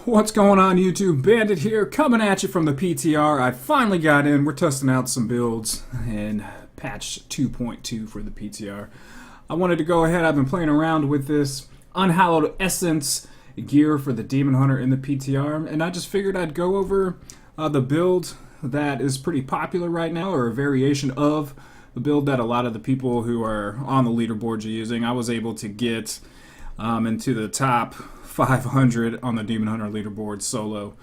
What's going on, YouTube? Bandit here, coming at you from the PTR. I finally got in. We're testing out some builds in patch 2.2 for the PTR. I wanted to go ahead. I've been playing around with this Unhallowed Essence gear for the Demon Hunter in the PTR, and I just figured I'd go over the build that is pretty popular right now, or a variation of the build that a lot of the people who are on the leaderboards are using. I was able to get into the top 500 on the Demon Hunter leaderboard solo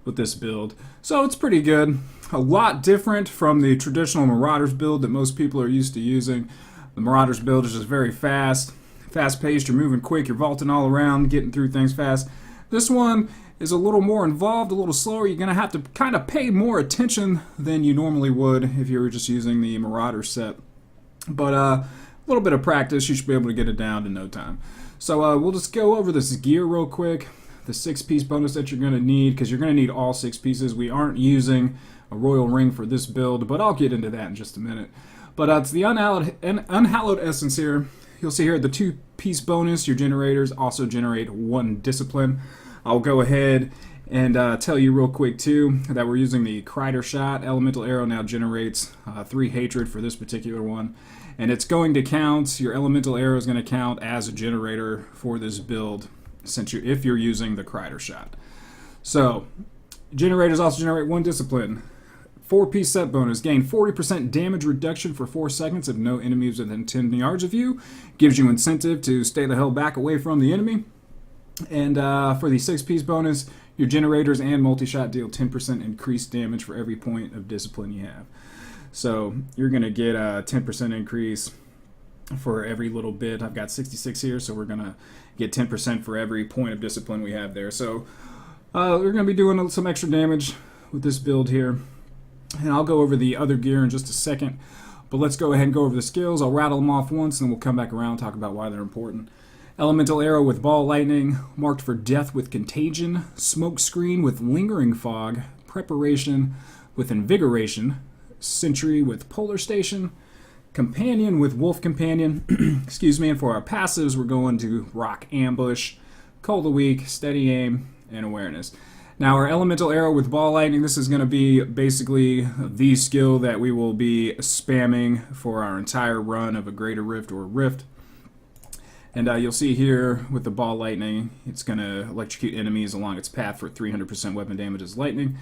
with this build. So it's pretty good. A lot different from the traditional Marauders build that most people are used to using. The Marauders build is just very fast-paced, you're moving quick, you're vaulting all around, getting through things fast. This one is a little more involved, a little slower. You're going to have to kind of pay more attention than you normally would if you were just using the Marauder set. But a little bit of practice, you should be able to get it down in no time. So we'll just go over this gear real quick, the 6-piece bonus that you're going to need, because you're going to need all 6 pieces. We aren't using a royal ring for this build, but I'll get into that in just a minute. But it's the Unhallowed Essence here. You'll see here the 2-piece bonus. Your generators also generate 1 discipline. I'll go ahead and tell you real quick too that we're using the Crider Shot. Elemental Arrow now generates 3 hatred for this particular one. And it's going to count, your elemental arrow is going to count as a generator for this build if you're using the Crider Shot. So, generators also generate 1 discipline. 4-piece set bonus, gain 40% damage reduction for 4 seconds if no enemies within 10 yards of you. Gives you incentive to stay the hell back away from the enemy. And for the 6-piece bonus, your generators and multi-shot deal 10% increased damage for every point of discipline you have. So you're going to get a 10% increase for every little bit. I've got 66 here, so we're going to get 10% for every point of discipline we have there. So we're going to be doing some extra damage with this build here. And I'll go over the other gear in just a second. But let's go ahead and go over the skills. I'll rattle them off once, and then we'll come back around and talk about why they're important. Elemental Arrow with Ball Lightning, marked for death with Contagion, Smoke Screen with Lingering Fog, Preparation with Invigoration, Sentry with Polar Station, Companion with Wolf Companion, excuse me, and for our passives we're going to Rock Ambush, Cold of the Weak, Steady Aim, and Awareness. Now our Elemental Arrow with Ball Lightning, this is going to be basically the skill that we will be spamming for our entire run of a Greater Rift or Rift. And you'll see here with the Ball Lightning, it's going to electrocute enemies along its path for 300% weapon damage as lightning.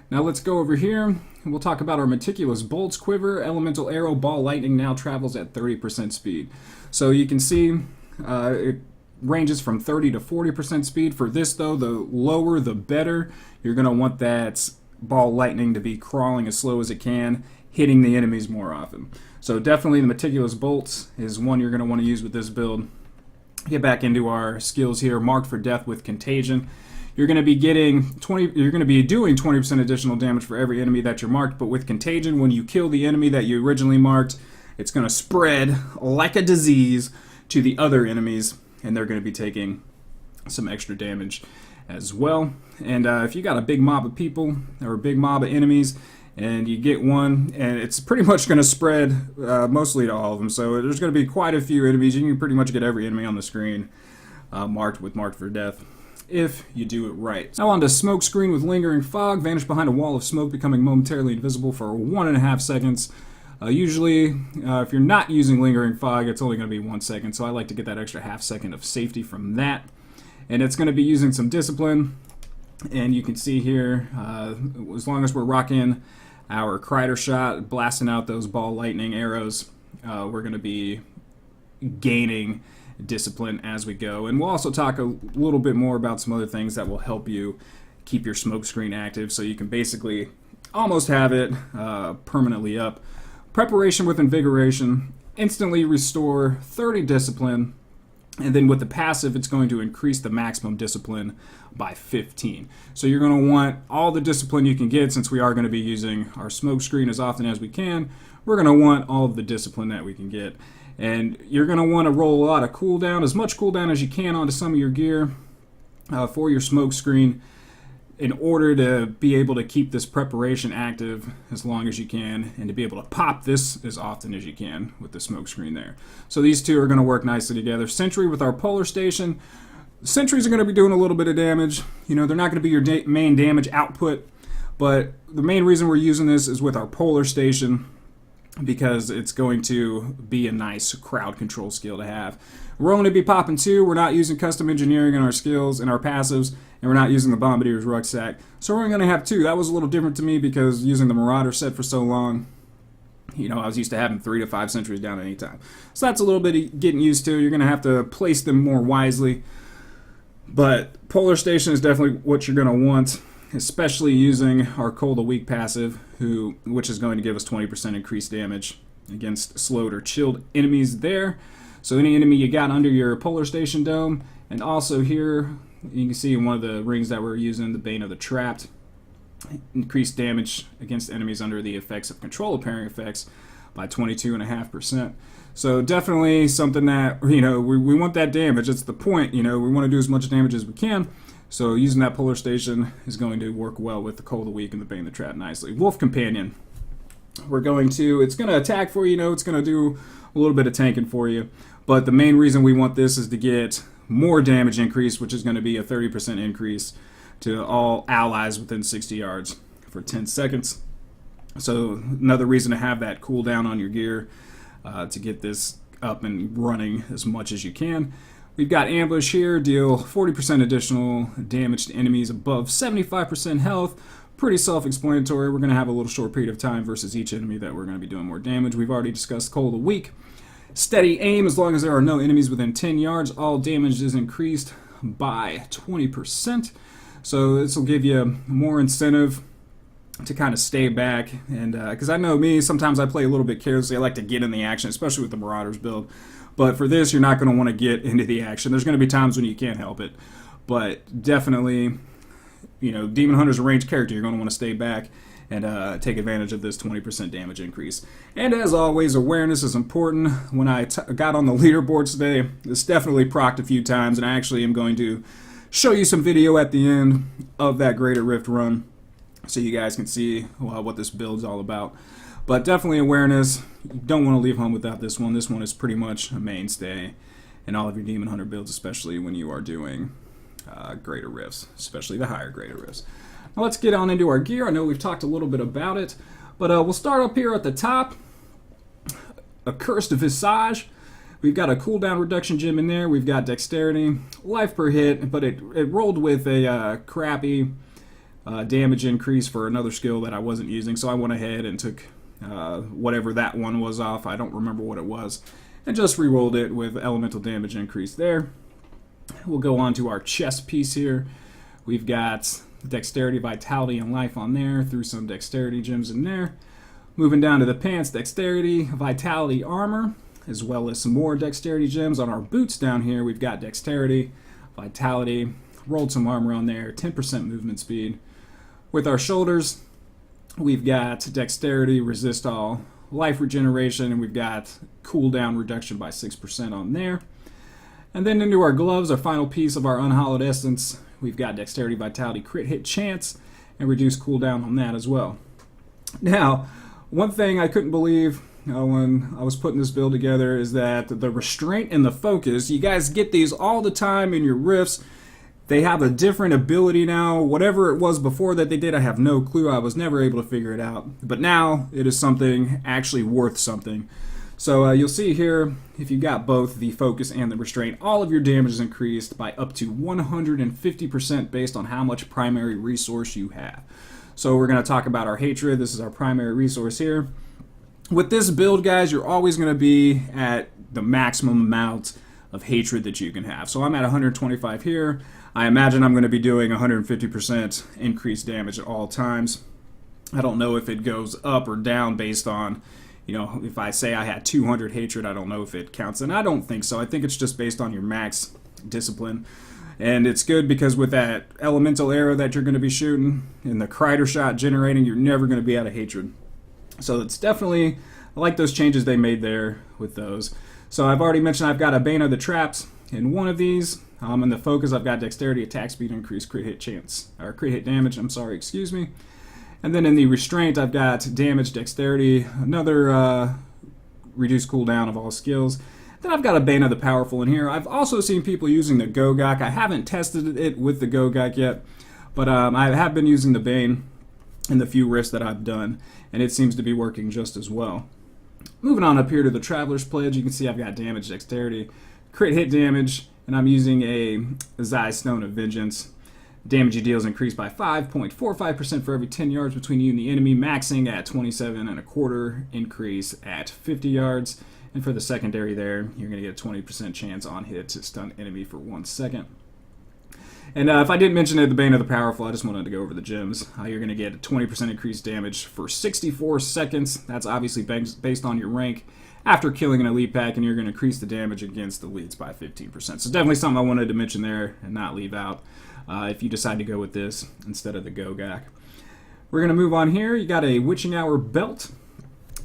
Now let's go over here, and we'll talk about our Meticulous Bolts Quiver. Elemental Arrow Ball Lightning now travels at 30% speed. So you can see it ranges from 30 to 40% speed. For this though, the lower the better. You're going to want that Ball Lightning to be crawling as slow as it can, hitting the enemies more often. So definitely the Meticulous Bolts is one you're going to want to use with this build. Get back into our skills here, marked for death with Contagion. You're going to be doing 20% additional damage for every enemy that you're marked, but with Contagion, when you kill the enemy that you originally marked, it's going to spread like a disease to the other enemies, and they're going to be taking some extra damage as well. And if you got a big mob of people or a big mob of enemies, and you get one, and it's pretty much going to spread mostly to all of them. So there's going to be quite a few enemies. You can pretty much get every enemy on the screen marked for death, if you do it right. Now on to Smoke Screen with Lingering Fog. Vanish behind a wall of smoke, becoming momentarily invisible for 1.5 seconds. Usually, if you're not using Lingering Fog, it's only going to be 1 second. So I like to get that extra half second of safety from that. And it's going to be using some discipline. And you can see here, as long as we're rocking our Crider Shot, blasting out those Ball Lightning arrows, we're going to be gaining discipline as we go. And we'll also talk a little bit more about some other things that will help you keep your smoke screen active, so you can basically almost have it permanently up. Preparation with Invigoration, instantly restore 30 discipline, and then with the passive it's going to increase the maximum discipline by 15. So you're going to want all the discipline you can get. Since we are going to be using our smoke screen as often as we can, we're going to want all of the discipline that we can get. And you're going to want to roll a lot of cooldown, as much cooldown as you can onto some of your gear for your smoke screen, in order to be able to keep this preparation active as long as you can, and to be able to pop this as often as you can with the smoke screen there. So these two are going to work nicely together. Sentry with our Polar Station, Sentries are going to be doing a little bit of damage. You know, they're not going to be your main damage output, but the main reason we're using this is with our polar station, because it's going to be a nice crowd control skill to have. We're only going to be popping 2. We're not using custom engineering in our skills and our passives, and we're not using the Bombardier's Rucksack. So we're only going to have 2. That was a little different to me because using the Marauder set for so long, you know, I was used to having 3 to 5 sentries down at any time. So that's a little bit getting used to. You're going to have to place them more wisely. But Polar Station is definitely what you're going to want, especially using our Cold a Week passive, which is going to give us 20% increased damage against slowed or chilled enemies there. So any enemy you got under your Polar Station dome, and also here you can see in one of the rings that we're using, the Bane of the Trapped, increased damage against enemies under the effects of control pairing effects by 22.5%. So definitely something that, you know, we want that damage. That's the point. You know, we want to do as much damage as we can. So using that Polar Station is going to work well with the Cold of the Week and the Bane of the Trap nicely. Wolf Companion. It's going to attack for you, you know, it's going to do a little bit of tanking for you. But the main reason we want this is to get more damage increase, which is going to be a 30% increase to all allies within 60 yards for 10 seconds. So another reason to have that cooldown on your gear to get this up and running as much as you can. We've got Ambush here, deal 40% additional damage to enemies above 75% health. Pretty self-explanatory. We're going to have a little short period of time versus each enemy that we're going to be doing more damage. We've already discussed Cold of the Week. Steady aim, as long as there are no enemies within 10 yards, all damage is increased by 20%. So this will give you more incentive to kind of stay back, and because I know me, sometimes I play a little bit carelessly. I like to get in the action, especially with the Marauders build. But for this, you're not going to want to get into the action. There's going to be times when you can't help it. But definitely, you know, Demon Hunter's a ranged character. You're going to want to stay back and take advantage of this 20% damage increase. And as always, awareness is important. When I got on the leaderboards today, this definitely procced a few times, and I actually am going to show you some video at the end of that Greater Rift run so you guys can see what this build's all about. But definitely awareness. You don't want to leave home without this one. This one is pretty much a mainstay in all of your Demon Hunter builds, especially when you are doing Greater Rifts, especially the higher Greater Rifts. Now let's get on into our gear. I know we've talked a little bit about it, but we'll start up here at the top. Accursed Visage. We've got a cooldown reduction gem in there. We've got dexterity, life per hit, but it rolled with a crappy damage increase for another skill that I wasn't using, so I went ahead and took whatever that one was off. I don't remember what it was, and just re-rolled it with elemental damage increase there. We'll go on to our chest piece here. We've got dexterity, vitality, and life on there, threw some dexterity gems in there. Moving down to the pants, dexterity, vitality, armor, as well as some more dexterity gems. On our boots down here, we've got dexterity, vitality, rolled some armor on there, 10% movement speed. With our shoulders, we've got dexterity, resist all, life regeneration, and we've got cooldown reduction by 6% on there. And then into our gloves, our final piece of our Unhallowed Essence, we've got dexterity, vitality, crit hit chance, and reduced cooldown on that as well. Now, one thing I couldn't believe when I was putting this build together is that the restraint and the focus, you guys get these all the time in your rifts. They have a different ability now. Whatever it was before that they did, I have no clue. I was never able to figure it out. But now it is something actually worth something. So you'll see here, if you got both the focus and the restraint, all of your damage is increased by up to 150% based on how much primary resource you have. So we're going to talk about our hatred. This is our primary resource here. With this build, guys, you're always going to be at the maximum amount of hatred that you can have. So I'm at 125 here. I imagine I'm going to be doing 150% increased damage at all times. I don't know if it goes up or down based on, you know, if I say I had 200 hatred, I don't know if it counts. And I don't think so. I think it's just based on your max discipline. And it's good because with that elemental arrow that you're going to be shooting and the Crider shot generating, you're never going to be out of hatred. So it's definitely, I like those changes they made there with those. So I've already mentioned I've got a Bane of the Traps in one of these. In the focus, I've got dexterity, attack speed, increased crit hit chance, or crit hit damage, excuse me. And then in the restraint, I've got damage, dexterity, another reduced cooldown of all skills. Then I've got a Bane of the Powerful in here. I've also seen people using the Gogok. I haven't tested it with the Gogok yet, but I have been using the Bane in the few rifts that I've done, and it seems to be working just as well. Moving on up here to the Traveler's Pledge, you can see I've got damage, dexterity, crit hit damage, and I'm using a Zai Stone of Vengeance. Damage he deals increased by 5.45% for every 10 yards between you and the enemy, maxing at 27.25, increase at 50 yards. And for the secondary there, you're going to get a 20% chance on hit to stun enemy for 1 second. And if I didn't mention it, the Bane of the Powerful, I just wanted to go over the gems. You're going to get a 20% increased damage for 64 seconds. That's obviously based on your rank after killing an elite pack, and you're going to increase the damage against elites by 15%. So definitely something I wanted to mention there and not leave out if you decide to go with this instead of the Gogok. We're going to move on here. You got a Witching Hour belt.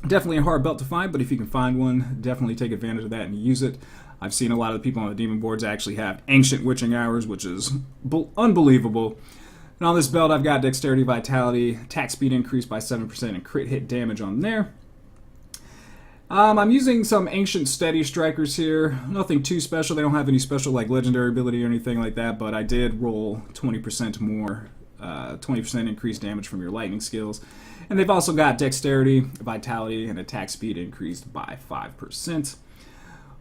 Definitely a hard belt to find, but if you can find one, definitely take advantage of that and use it. I've seen a lot of the people on the demon boards actually have ancient witching hours, which is unbelievable. And on this belt, I've got dexterity, vitality, attack speed increased by 7%, and crit hit damage on there. I'm using some ancient steady strikers here. Nothing too special. They don't have any special like legendary ability or anything like that, but I did roll 20% more, 20% increased damage from your lightning skills. And they've also got dexterity, vitality, and attack speed increased by 5%.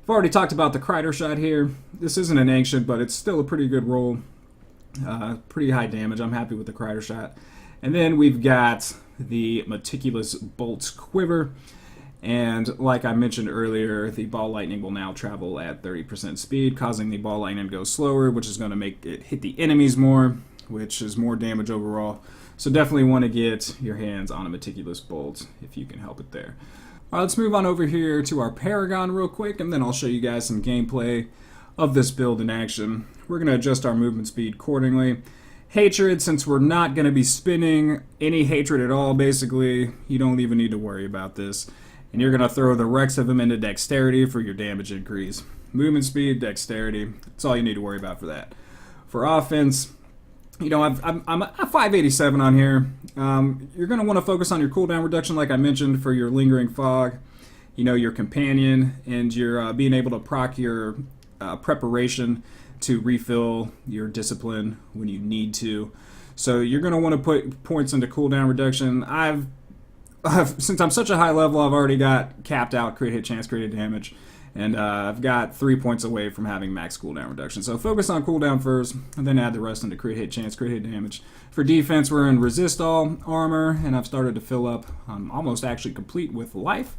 I've already talked about the Crider Shot here. This isn't an ancient, but it's still a pretty good roll. Pretty high damage. I'm happy with the Crider Shot. And then we've got the Meticulous Bolt's Quiver. And like I mentioned earlier, the Ball Lightning will now travel at 30% speed, causing the Ball Lightning to go slower, which is going to make it hit the enemies more, which is more damage overall. So definitely want to get your hands on a Meticulous Bolt if you can help it there. Alright, let's move on over here to our Paragon real quick, and then I'll show you guys some gameplay of this build in action. We're going to adjust our movement speed accordingly. Hatred, since we're not going to be spinning any hatred at all, basically, you don't even need to worry about this. And you're going to throw the Rex of him into dexterity for your damage increase. Movement speed, dexterity, that's all you need to worry about for that. For offense, you know, I'm at 587 on here. You're going to want to focus on your cooldown reduction, like I mentioned, for your Lingering Fog, you know, your Companion, and your being able to proc your preparation to refill your discipline when you need to. So you're going to want to put points into cooldown reduction. Since I'm such a high level, I've already got capped out crit hit chance, crit hit damage. And I've got 3 points away from having max cooldown reduction. So focus on cooldown first, and then add the rest into crit hit chance, crit hit damage. For defense, we're in resist all armor, and I've started to fill up. I'm almost actually complete with life.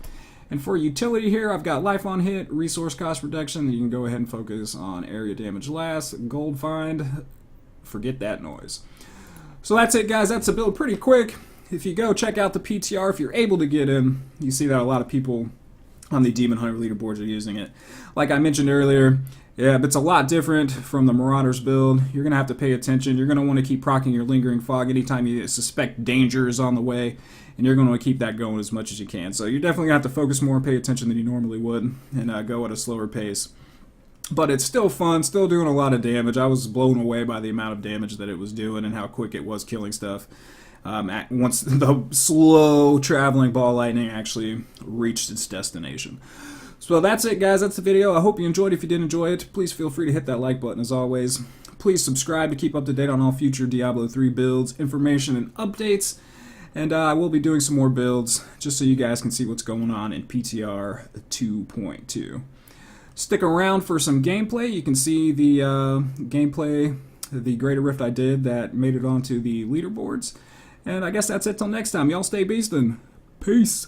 And for utility here, I've got life on hit, resource cost reduction. You can go ahead and focus on area damage last. Gold find, forget that noise. So that's it, guys. That's a build pretty quick. If you go check out the PTR, if you're able to get in, you see that a lot of people on the Demon Hunter leaderboards are using it. Like I mentioned earlier, yeah, but it's a lot different from the Marauders build. You're going to have to pay attention. You're going to want to keep proccing your Lingering Fog anytime you suspect danger is on the way, and you're going to keep that going as much as you can. So you're definitely going to have to focus more and pay attention than you normally would, and go at a slower pace. But it's still fun, still doing a lot of damage. I was blown away by the amount of damage that it was doing and how quick it was killing stuff. Once the slow traveling ball lightning actually reached its destination. So that's it, guys. That's the video. I hope you enjoyed. If you did enjoy it, please feel free to hit that like button as always. Please subscribe to keep up to date on all future Diablo 3 builds, information, and updates. And I will be doing some more builds just so you guys can see what's going on in PTR 2.2. Stick around for some gameplay. You can see the gameplay, the Greater Rift I did that made it onto the leaderboards. And I guess that's it till next time. Y'all stay beastin'. Peace.